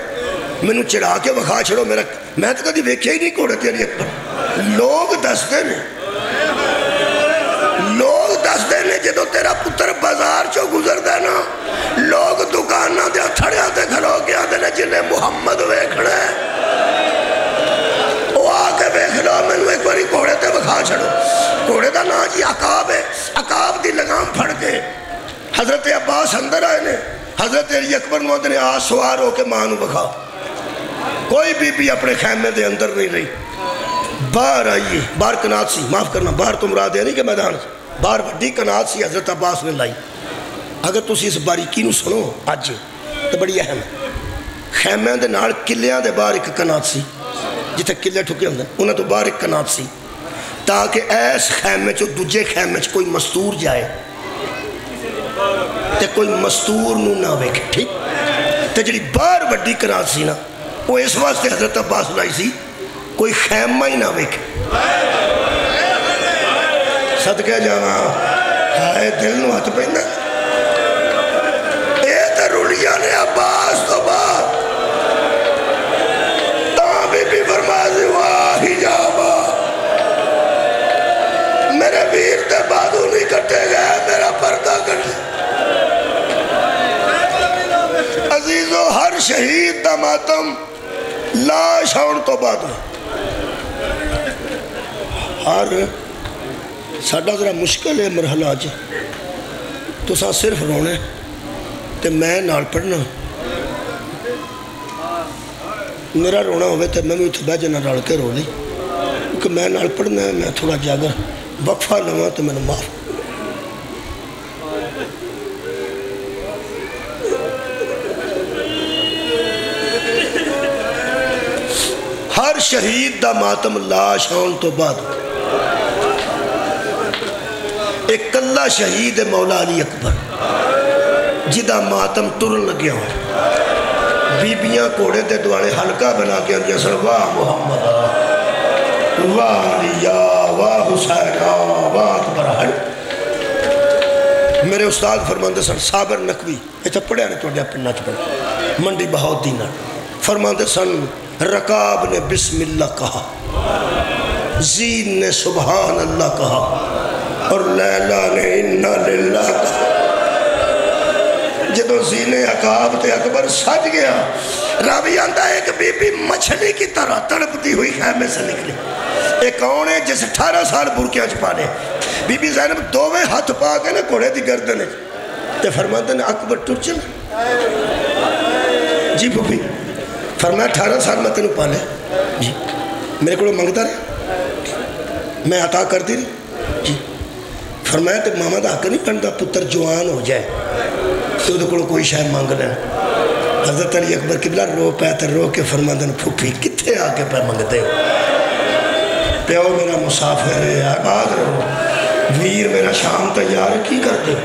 مینوں چڑھا کے وکھا چھڑو میرا میں تو کدی دیکھیا ہی نہیں گھوڑے تے علی اکبر لوگ دستے نے جدو تیرا پتر بازار چو گزر دینا لوگ دکانہ دیا تھڑیا تے کھلو کے آتے نے جنہیں محمد ویکھنا ہے وہ آکے ویکھنا میں ایک باری گھوڑے تے وکھا چھڑو گھوڑے دا نا جی عقاب ہے عقاب دی لگام پھڑ کے حضرت عباس اندر آئے نے حضرت علی اکبر موت نے آج سوار ہو کے مانو بکھا کوئی بی بی اپنے خیمے دے اندر نہیں رہی باہر آئیے باہر کنات سی معاف کرنا باہر تو مراد ہے نہیں کہ میدان باہر وڈی کنات سی حضرت عباس نے لائی اگر تسی اس باریکی نو سنو آج تو بڑی اہم ہے خیمے دے نال کلیاں دے باہر ایک کنات سی جتے کلے ٹھکے ہوندے انہیں تو باہر ایک کنات سی تاکہ ایس خیمے چو دوجے خیمے چو کوئی مستور جائے تے کوئی مستور نو نہ ویکھے ٹھیک تے جڑی باہر وڈی کنات سی نا وہ اس واسطے حضرت عباس لائی سی کوئی خیمہ ہی نہ ویکھے صدقے جانا ہائے دل نو ہاتھ پہنا اے تے رولیا نے عباس تو بعد تاں بی فرمازی واہی جابا میرے ویر تے بادو نہیں کٹے گئے میرا پردہ کٹے عزیزو ہر شہید دا ماتم لاش آن تو بعد ہر ساڑھا ذرا مشکل ہے مرحلہ آج تو ساں صرف رونے تے میں نال پڑھنا میرا رونا ہوئے تے میں اتھے بیجے نہ ڈال کے رو لی کیونکہ میں نال پڑھنا ہے میں تھوڑا جاگر وقفہ نوا تو میں نے معاف ہر شہید دا ماتم لاش آن تو بعد ایک کلہ شہید مولا علی اکبر جدہ ماتم ترن لگیا ہوں بیبیاں کوڑے دے دوارے حلقہ بنا کے اندیا سر واہ محمد واہ علیہ واہ حسین واہ اکبر حل میرے استاد فرماندے سن صابر نقوی ایتا پڑھے آنے توڑیا پڑھنا چپڑا منڈی بہت دینہ فرماندے سن رکاب نے بسم اللہ کہا زین نے سبحان اللہ کہا اور لیلہ نے انہا للہ کہا جدو زین عقاب تے اکبر سج گیا راوی آندہ ہے کہ بی بی مچھلی کی طرح تڑپتی ہوئی خیمے سے نکلی ایک کون ہے جس 18 سال برکیاں چھپانے بی بی زینب دوویں ہاتھ پا کے نا کوڑے دی گردنے تے فرماتے نے اکبر ٹر چلا جی بھوپی فرمایا 18 سال میں تینوں پالے جی میرے کو منگتا رہے میں عطا کر دی رہی جی فرمایا تے ماما دا حق نہیں پڑھتا پتر جوان ہو جائے تو دے کوئی شاید مانگ لیں حضرت علی اکبر قبلہ رو پہتے رو کے فرماتے نے پھوپی کتھے آکے پہ منگتے ہو پیو میرا مسافر ہے آباد رہو ویر میرا شام تیار کی کرتے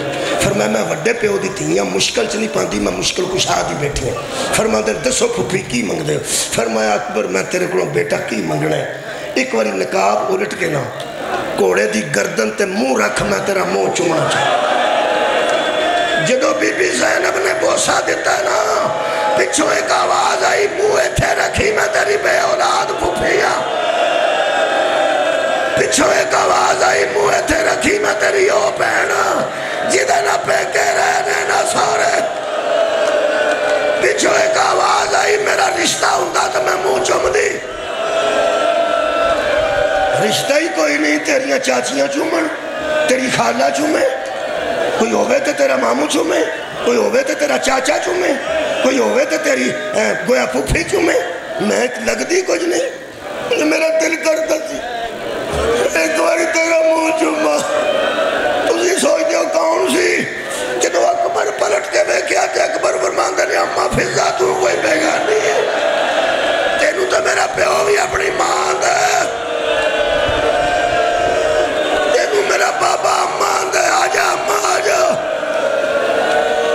فرمایا میں وڈے پیو دی تھی مشکل چ نہیں پاندی میں مشکل کچھ آدھی بیٹھی ہوں فرماتے دسو پھوپی کی منگ دے فرمایا اکبر میں تیرے کو بیٹا کی منگنا ہے ایک باری نقاب الٹ کے نا کوڑے دی گردن تے منہ رکھ میں تیرا منہ چومنا چاہتا جدو بی بی زینب نے بوسا دیتا ہے نا پچھو ایک آواز آئی منہ تھے رکھی میں تیری بے اولاد پھوپیا پچھو ایک آواز آئی منہ تھے رکھی میں تیری او پہنا جدہ نہ پہ کے رہنے نہ سارے پچھو ایک آواز آئی میرا رشتہ ہوندہ تو میں منہ چوم دی رشتہ ہی کوئی نہیں تیریاں چاچیاں چومن تیری خالہ چومے کوئی ہوئے تے تیرا مامو چومے کوئی ہوئے تے تیرا چاچا چومے کوئی ہوئے تے تیری گویا پھوپھی چومے میں لگ دی کچھ نہیں میرا دل کرتا سی ایک باری تیرا منہ چوما تسی سوچ دیو کون سی جدو اکبر پلٹ کے بے کیا تے اکبر فرماندے نے اممہ فضا تو کوئی بیگار نہیں ہے تینو تو میرا پیو بھی اپنی ماں دے میرا بابا اماں دے آجا اماں آجا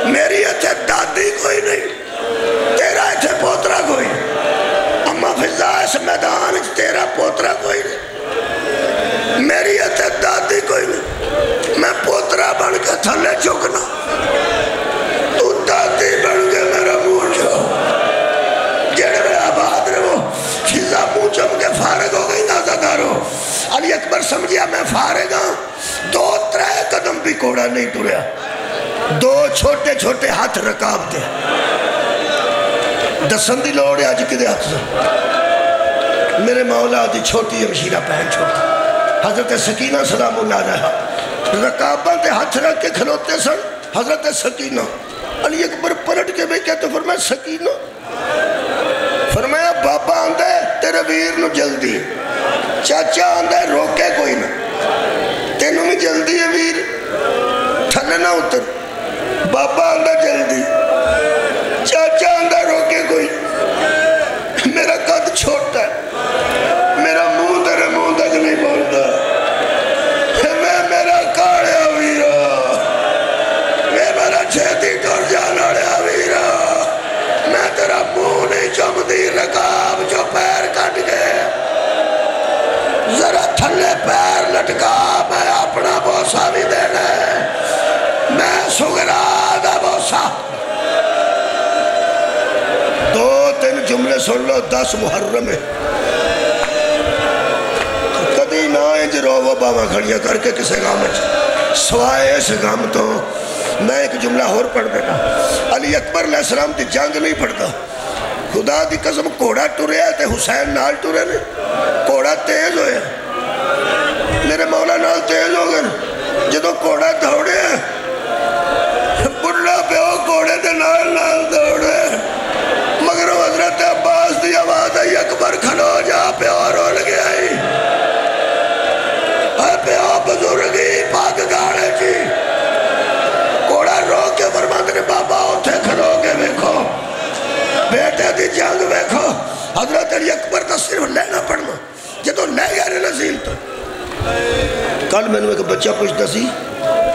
میری اتھے دادی کوئی نہیں تیرا اتھے پوترہ کوئی اماں فضا اس میدان تیرا پوترہ کوئی نہیں علی اکبر سمجھیا میں فارغ ہاں، 2-3 قدم بھی کوڑا نہیں ٹریا، 2 چھوٹے چھوٹے ہاتھ رکاب دے دسن دی لوڑ ہے آج کدے ہاتھ سے میرے مولا دی چھوٹی ہمشیرہ پہن چھوٹی حضرت سکینہ سلام اللہ علیہ رکابہ تے ہاتھ رکھ کے کھلوتے سن حضرت سکینہ علی اکبر پلٹ کے بھی کہتے فرمایا سکینہ فرمایا بابا آندہ ہے تیرے ویر نو جلدی چاچا آندہ ہے روکے کوئی نہ تینوں میں جلدی ہے ویر تھلے نہ اتر بابا آندہ جلدی چاچا آندہ روکے کوئی میرا قد چھوٹا ہے میرا منہ تیرے منہ تک نہیں بولتا میں میرا کاڑیا ویرا میں میرا چھیتی ٹور جانا رہا ویرا میں تیرا منہ نہیں چمدی رکاب جو پیر کٹ گئے ذرا تھلے پیر لٹکا میں اپنا بوسا بھی دینا ہے میں سگرا دا بوسا 2-3 جملے سن لو 10 محرم ہے کدی نہ انج رو وہ باما کھڑیاں کر کے کسے گام ہے سوائے اس گام تو میں ایک جملہ اور پڑھ دینا علی اکبر علیہ السلام دی جنگ نہیں پڑھتا خدا دی قسم کوڑا ٹوریا تے حسین نال ٹورے نے کوڑا تیز ہویا میرے مولا نال تیز ہو گئے جدو کوڑا دوڑے بڑھا پیو کوڑے دے نال نال دوڑے مگر حضرت عباس دی آواز آئی اکبر کھلو جا پیو رول گیا پیو بزرگی پاک گاڑے جی کوڑا رو کے فرماند نے بابا اتھے کھلو کے بیکھو بیٹے دی جنگ بیکھو حضرت علی اکبر تا صرف لینا پڑھنا جدو لے گیا رہے نزیل تو کل میں نے ایک بچہ پوچھتا سی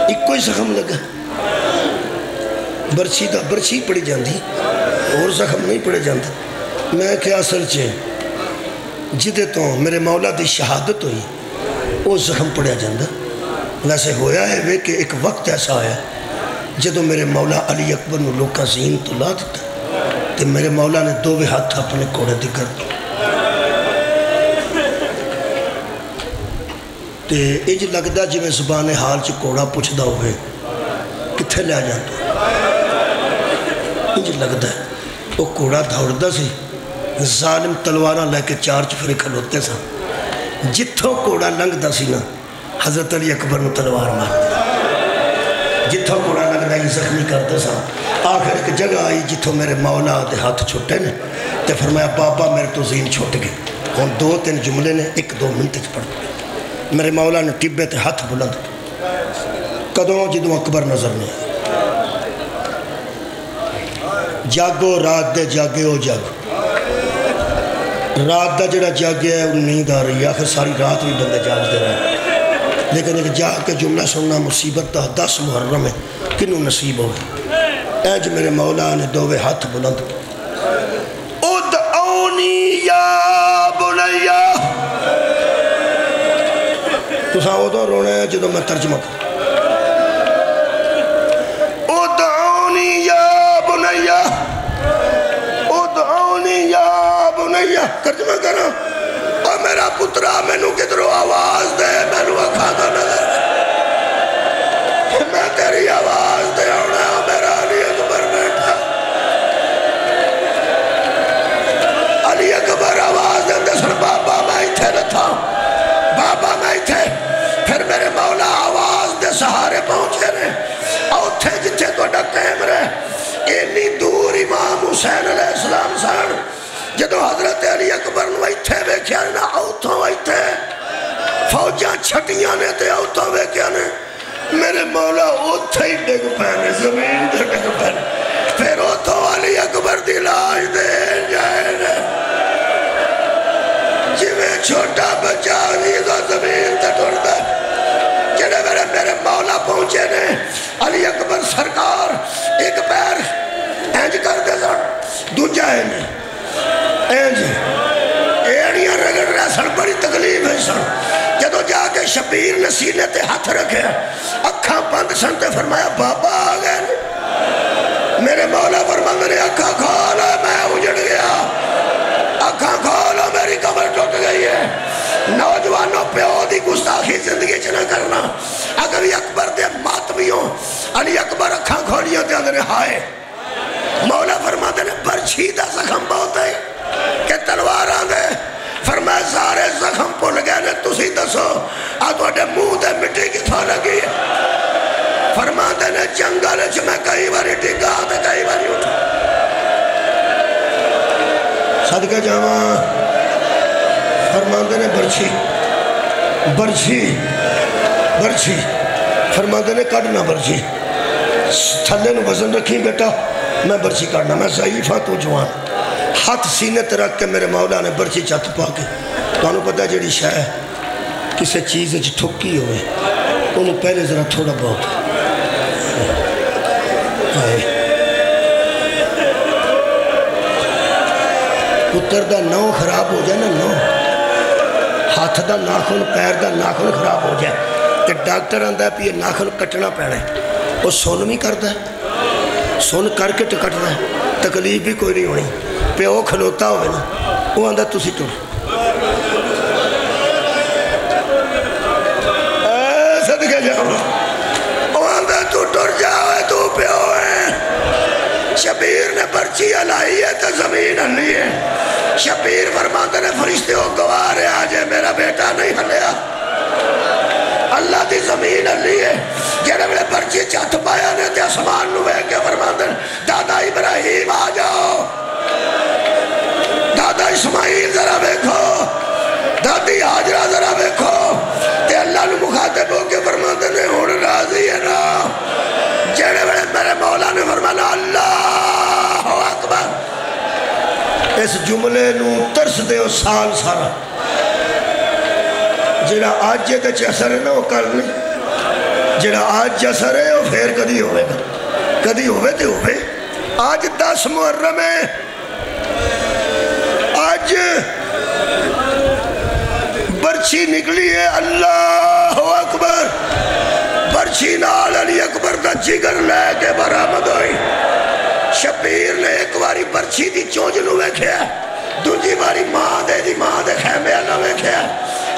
ایک کوئی زخم لگا برچھی پڑی جاندی اور زخم نہیں پڑے جاندی میں کیا اصل چے جدے تو میرے مولا دی شہادت ہوئی وہ زخم پڑیا جاندہ ویسے ہویا ہے وہ کہ ایک وقت ایسا آیا جدو میرے مولا علی اکبر نے لوکا زین تو لا دیتا تو میرے مولا نے 2 ہاتھ اپنے کوڑے دی کر دی تے اج لگدا جویں زبان حال چ کوڑا پوچھدا ہوئے کتھے لے جاندا اج لگدا ہے وہ کوڑا دوڑدا سی ظالم تلواراں لے کے 4 چفرے کھلوتے سن جتھوں کوڑا لنگدا سی نا حضرت علی اکبر نے تلوار مار دی جتھوں کوڑا لنگدا ہی زخمی کرتے سن آخر ایک جگہ آئی جتھوں میرے مولا دے ہاتھ چھوٹے نے تے فرمایا بابا میرے تو زین چھوٹ گئے ہن 2-3 جملے نے 1-2 منٹ چ پڑھ میرے مولا نے ٹبے تے ہاتھ بلند کدوں جدوں اکبر نظر نہیں جاگو رات دے جاگے ہو جاگو رات دا جڑا جاگے ہے ان نیند آ رہی ہے آخر ساری رات بھی بندے جاگ دے رہے ہیں لیکن ایک جاگ کے جملہ سننا مصیبت دا 10 محرم ہے کنوں نصیب ہوئے اینج میرے مولا نے 2 ہاتھ بلند ادعونی یا بنیا تو ساں ادھو رونے ہیں جدو میں ترجمہ کروں ادعونی یا بنیا ادعونی یا بنیا ترجمہ کروں اور میرا پترا میں نو کدرو آواز دے میں نو اکھا دا نظر میں تیری آواز دے ہونا میرا علی اکبر بیٹھا علی اکبر آواز دے دے سن بابا میں ایتھے رتھا بابا میں تھے پھر میرے مولا آواز دے سہارے پہنچے رہے اور تھے جتھے تو ڈکیم رہے اینی دور امام حسین علیہ السلام سان جدو حضرت علی اکبر نو ایتھے ویکھیا نا اوتھوں ایتھے فوجاں چھٹیاں نے تے اوتھوں ویکھیا نے میرے مولا اوتھے ہی ڈگ پہنے زمین تے ڈگ پہنے پھر اوتھوں علی اکبر دی لاش دے جائے نا جویں چھوٹا بچہ نیزہ زمین تے ٹردا جڑے میرے مولا پہنچے نے علی اکبر سرکار ایک پیر اینج کر دے سن دوجا ہے نے اینج ایڑیاں رگڑ رہا سن بڑی تکلیف ہے سن جدو جا کے شبیر نے سینے تے ہاتھ رکھے اکھاں بند سن تے فرمایا بابا آ گئے میرے مولا فرمایا نے اکھاں کھولا میں اجڑ گیا اکھاں کھولا میری کمر ٹوٹ گئی ہے نوجوانوں پیو دی فرماتے ہیں ہائے مولا فرماتے ہیں برچھی دا زخم بہت ہے کہ تلوار آدھے فرمائے سارے زخم پھول گئے نے تسی دسو آدھوڑے منہ دے مٹی کی تھا لگی فرماتے ہیں جنگل میں کئی باری ٹکا تھا کئی باری اٹھا صدقہ جاواں فرماتے ہیں برچھی فرماتے ہیں کڑنا برچھی تھلے نو وزن رکھی بیٹا میں برچھی کڑنا میں ضعیف ہاں تو جوان ہاتھ سینے تے رکھ کے میرے مولا نے برچھی چت پا کے تو انہوں پتہ جڑی شاہ کسے چیز ٹھکی ہوئے انہوں پہلے ذرا تھوڑا بہت پتر دا نو خراب ہو جائے نا نو ہاتھ دا ناخن پیر دا ناخن خراب ہو جائے کہ ڈاکٹر آندہ ہے پی یہ ناخن کٹنا پیڑے وہ سن بھی کرتا ہے سن کر کے تو کٹ رہا ہے تکلیف بھی کوئی نہیں ہونی پہ وہ کھلوتا ہوئے نا وہ آندہ تسی ٹر صدقہ جاؤ وہ آندہ تو ٹر جاؤے تو پہ ہوئے شبیر نے پرچی علائی ہے تو زمین ہلی ہے شبیر فرماتے نے فرشتے ہو گوارے آجے میرا بیٹا نہیں ہلیا اللہ دی زمین ہلی ہے جنہوں نے پرچی چاہت پایا نے تے اسمان نوے کے فرماتے نے دادا ابراہیم آ جاؤ دادا اسماعیل ذرا بیکھو دادی حاجرہ ذرا بیکھو تے اللہ نے مخاطب ہو کے فرماتے نے ہون راضی ہے نا جنہوں نے میرے مولا نے فرمانا اللہ اکبر اس جملے نو ترس دے ہو سال سارا جڑا آج جے تے چسر ہے نا وہ کر نہیں جڑا آج چسر ہے وہ پھر کدی ہوئے گا کدی ہوئے تے ہوئے آج 10 محرم ہے آج برچی نکلی ہے اللہ اکبر برچی نال علی اکبر دا جگر لے کے برآمد ہوئی شبیر نے ایک باری برچی دی چونج نو ویکھیا دوجی باری ماں دے خیمے اللہ ویکھیا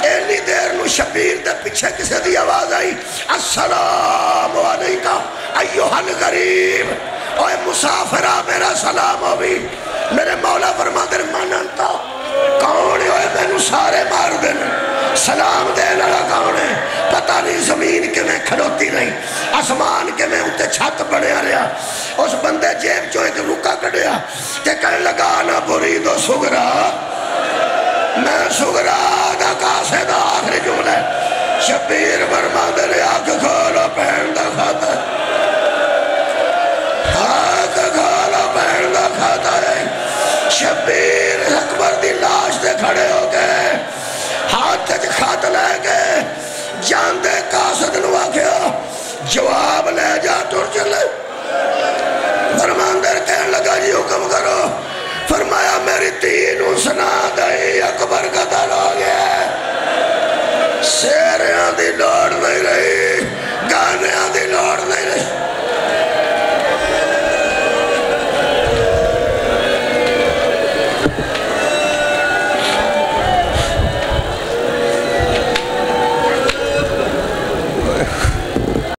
اینی دیر نو شبیر دے پیچھے کسے دی آواز آئی السلام علیکم ایوہ الغریب اوہ مسافرہ میرا سلام ہوئی میرے مولا فرماتے ہیں ماننتا کون ہے میں نو سارے مار دینا سلام دے لڑا کون ہے پتہ نہیں زمین کے میں کھڑوتی نہیں آسمان کے میں انتے چھت پڑے آ رہا اس بندے جیب جو ایک رکا کڑیا کہ کہنے لگا نا برید و سگرا میں سگرا دا کاسے دا آخری جملے شبیر برما دلے آنکھ کھولا پہن دا کھاتا ہے آنکھ کھولا پہن دا کھاتا ہے شبیر اکبر دی لاش دے کھڑے ہو گئے ہاتھ تج خات لے گئے جان دے کاسد نوا گیا جواب لے جا ٹور چلے فرماندر کہنے لگا جی حکم کرو فرمایا میری تینوں سنا